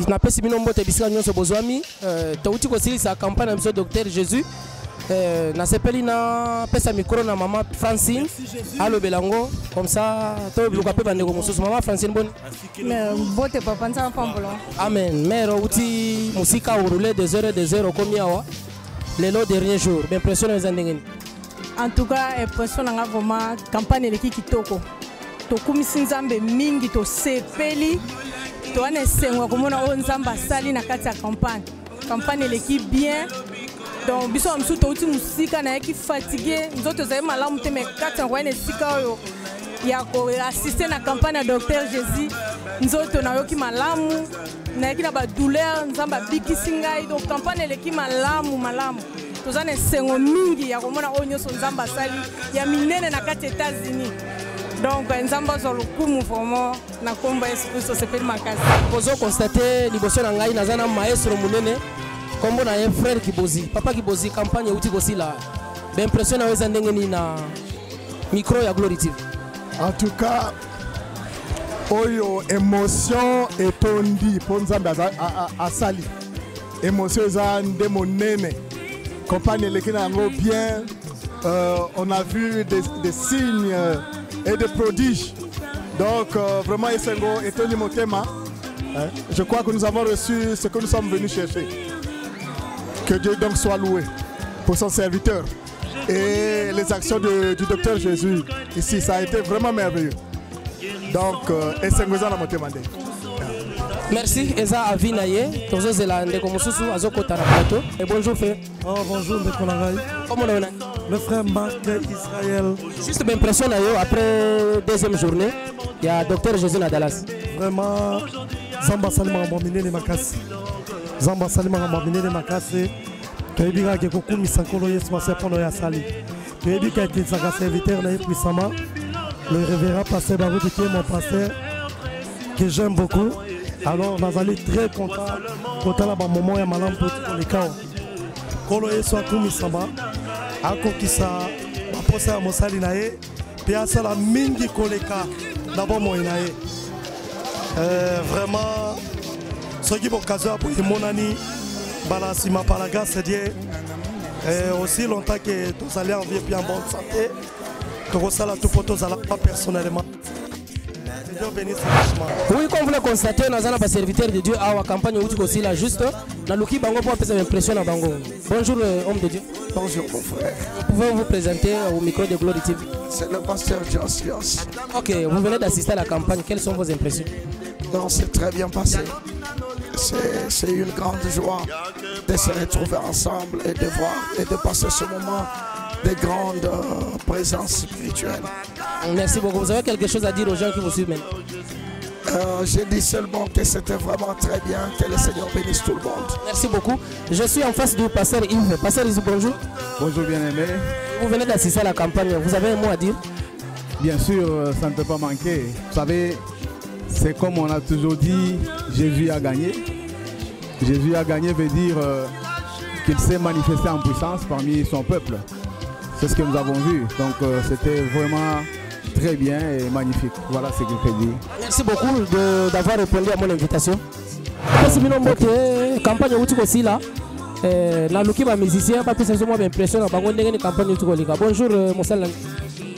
na pesi bino mbote bisika nyonso bozwami touti kosilisa campagne na biso Docteur Jésus na sepeli na pesa micro na mama Francine allo belango comme ça to biluka pe bandeko mosusu mama Francine boni mbote papa nza pambolo amen mère uti musika urule des heures combien wa lelo dernier jour impression les ndengeni en tout cas impression nga vraiment campagne leki kitoko to kumisi nzambe mingi to sepeli to ane sengwa komona o nzamba sali na kati ya campagne leki bien donc biso amsu to uti musika na yeki fatigué nzoto za malamu te me kati ya wane sika oyo ya ko assister na campagne ya Docteur Jésus nzoto na yoki malamu na yeki na ba douleur nzamba bikisi ngai donc campagne leki malamu tozane sengo mingi ya komona o nyoso nzamba sali ya minene na kati États-Unis donc nzamba zo lokumu vraiment na komba Yesu sepeli makasi pozo constater liboso na ngai nazana maestro munene kombo na frère Kibozi papa Kibozi campagne uti kosila ben impression na weza ndengeni na micro ya Glory TV en tout cas oyo émotion etondi po nzambe asali émotion za nde monene campagne lekina yango bien on a vu des signes et des prodiges donc vraiment esengo etondi motema je crois que nous avons reçu ce que nous sommes venus chercher. Que Dieu donc soit loué pour son serviteur et les actions du Docteur Jésus ici, ça a été vraiment merveilleux. Donc, merci, Eza Avinaye, Tozo Zelande, comme Soussou, Azoko Tarapato. Et bonjour, frère. Oh, bonjour, Mekonagaï. Comment on est? Le frère Marc d'Israël. Juste une impression, après deuxième journée, il y a Docteur Jésus à Dallas. Vraiment, Zamba Salima Mbamine Makasi. Zamba Salima Mbamine Makasi. Tu as dit que beaucoup de Sankolo Yes Massé pour nous Sali. Tu as dit que tu es un serviteur puissamment. Le révérend pasteur Barou qui est mon pasteur, que j'aime beaucoup. Alors, nous allons très contents. Content là, moment, il y a malin pour les cas. Kolo Yes Wakumi Sama. Ako Kisa, ma poste à Mosali Nae. Puis à ça, la mingi koleka. D'abord, moi, Nae. Vraiment, ce qui est occasion pour mon ami, Balasima par la grâce de Dieu. Aussi longtemps que tous allez en vie et en bonne santé. Que ça là tout pour tous allez pas personnellement. Dieu bénisse richement. Oui, comme vous le constatez, nous avons un serviteur de Dieu à la campagne où tu aussi là juste. Dans le qui bango pour faire l'impression à bango. Bonjour homme de Dieu. Bonjour mon frère. Pouvez-vous vous présenter au micro de Glory TV? C'est le pasteur Josias. Ok, vous venez d'assister à la campagne. Quelles sont vos impressions? Non, c'est très bien passé. C'est une grande joie de se retrouver ensemble et de voir et de passer ce moment de grande présence spirituelle. Merci beaucoup. Vous avez quelque chose à dire aux gens qui vous suivent maintenant? Je dis seulement que c'était vraiment très bien, que le Seigneur bénisse tout le monde. Merci beaucoup. Je suis en face du pasteur Yves. Pasteur Yves, bonjour. Bonjour bien-aimé. Vous venez d'assister à la campagne. Vous avez un mot à dire? Bien sûr, ça ne peut pas manquer. Vous savez, c'est comme on a toujours dit, Jésus a gagné. Jésus a gagné veut dire qu'il s'est manifesté en puissance parmi son peuple. C'est ce que nous avons vu. Donc c'était vraiment très bien et magnifique. Voilà ce que je peux dire. Merci beaucoup d'avoir répondu à mon invitation. Merci Minombote, campagne outil aussi là. Na luki ba musicien pas plus moi impression na bango ndenge ni campagne outil kolika. Bonjour Mosala.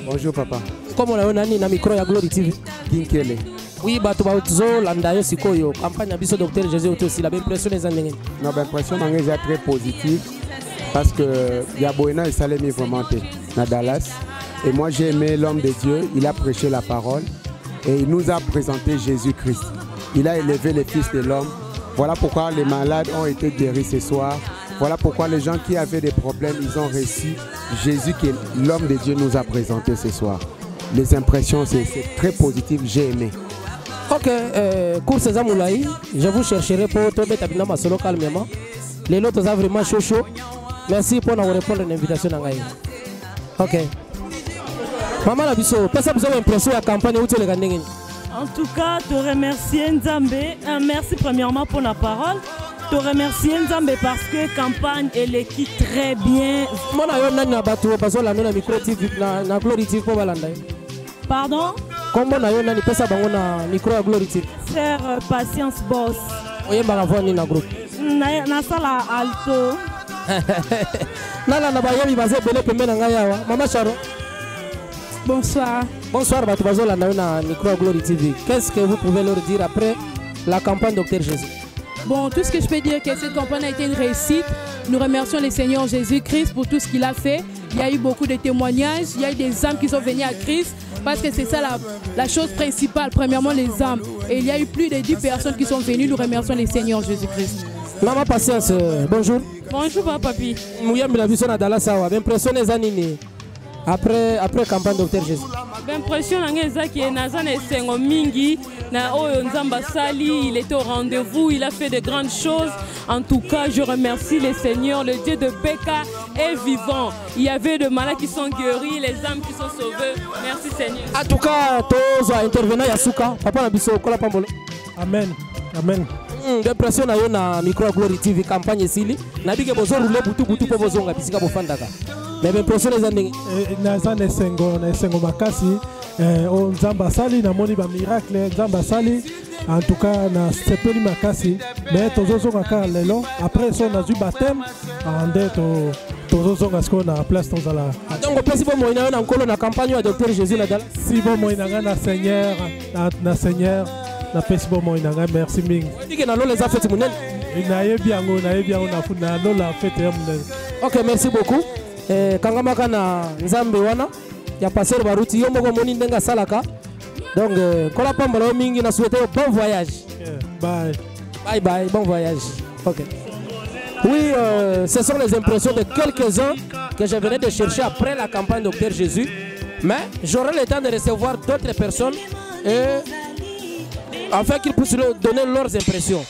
Bonjour papa. Comment on a nani na micro ya Glory TV. Kinkele. Oui, bato bazo landa yo sikoyo campagne ya biso docteur Jésus aussi la impression des années. Non, l'impression est très positive parce que Yaboena et Salemi vraiment na Dallas et moi j'ai aimé l'homme de Dieu, il a prêché la parole et il nous a présenté Jésus-Christ. Il a élevé les fils de l'homme. Voilà pourquoi les malades ont été guéris ce soir. Voilà pourquoi les gens qui avaient des problèmes, ils ont reçu Jésus que l'homme de Dieu nous a présenté ce soir. Les impressions, c'est très positif, j'ai aimé. Ok, course Zamoulaï, je vous chercherai pour tomber tabina ma solo calmement. Les lots ont vraiment chaud. Merci pour nous répondre à l'invitation. Ok. Maman Labisso, qu'est-ce que vous avez l'impression de la campagne où tu les gagnes? En tout cas, te remercier Nzambé. Merci premièrement pour la parole. Te remercier Nzambé parce que la campagne elle équipe très bien. Moi, je suis micro TV, na Glory TV pour Balanda. Pardon? Comment on a eu un micro à Glory TV? Faire patience boss. Oui, je vais na groupe. Na sala alto. Nala na bayebi bazé belé pembe na ngaya. Maman Charo. Bonsoir. Bonsoir, Batubazo na micro à Glory TV. Qu'est-ce que vous pouvez leur dire après la campagne Docteur Jésus? Bon, tout ce que je peux dire, que cette campagne a été une réussite. Nous remercions le Seigneur Jésus-Christ pour tout ce qu'il a fait. Il y a eu beaucoup de témoignages, il y a eu des âmes qui sont venues à Christ, parce que c'est ça la chose principale, premièrement les âmes. Et il y a eu plus de 10 personnes qui sont venues, nous remercions le Seigneur Jésus-Christ. Maman Patience, bonjour. Bonjour papi. Mouyam la vision à Dallas, impression des années après campagne Docteur Jésus. L'impression qui est Nazan et Sengo Mingi, Nzamba Sali, il était au rendez-vous, il a fait de grandes choses. En tout cas, je remercie le Seigneur, le Dieu de Beka est vivant. Il y avait des malades qui sont guéris, les âmes qui sont sauvées. Merci Seigneur. En tout cas, tous intervenants Yasuka, Papa Nabiso, Kola Pambolo. Amen. Amen. L'impression na yo na micro Glory TV campagne sili. Nabike bozo rouler butu pour bozonga bisika bofandaka. Mais l'impression les années. Nazan Sengo Makasi, on Nzamba Sali, na moni ba miracle, Nzamba Sali. En tout cas, na sepeli Makasi. Mais tozozo makala lelo. Après ça, on a eu baptême. En dette, tozozo gasko na place tozala. Donc place bon moina na nkolo na campagne ya Docteur Jésus na dala. Si bon moina na Seigneur, na Seigneur. Na Facebook moinanga merci mingi. Dike na lola za fête munene. Na yebi yango na funa lola fête ya munene. OK, merci beaucoup. Kangamaka na Nzambe wana ya passer baruti yo moko moni ndenga salaka. Donc kola pambala mingi na souhaiter bon voyage. Bye. Bye bye, bon voyage. OK. Oui, ce sont les impressions de quelques-uns que je venais de chercher après la campagne Docteur Jésus. Mais j'aurai le temps de recevoir d'autres personnes et afin qu'ils puissent donner leurs impressions.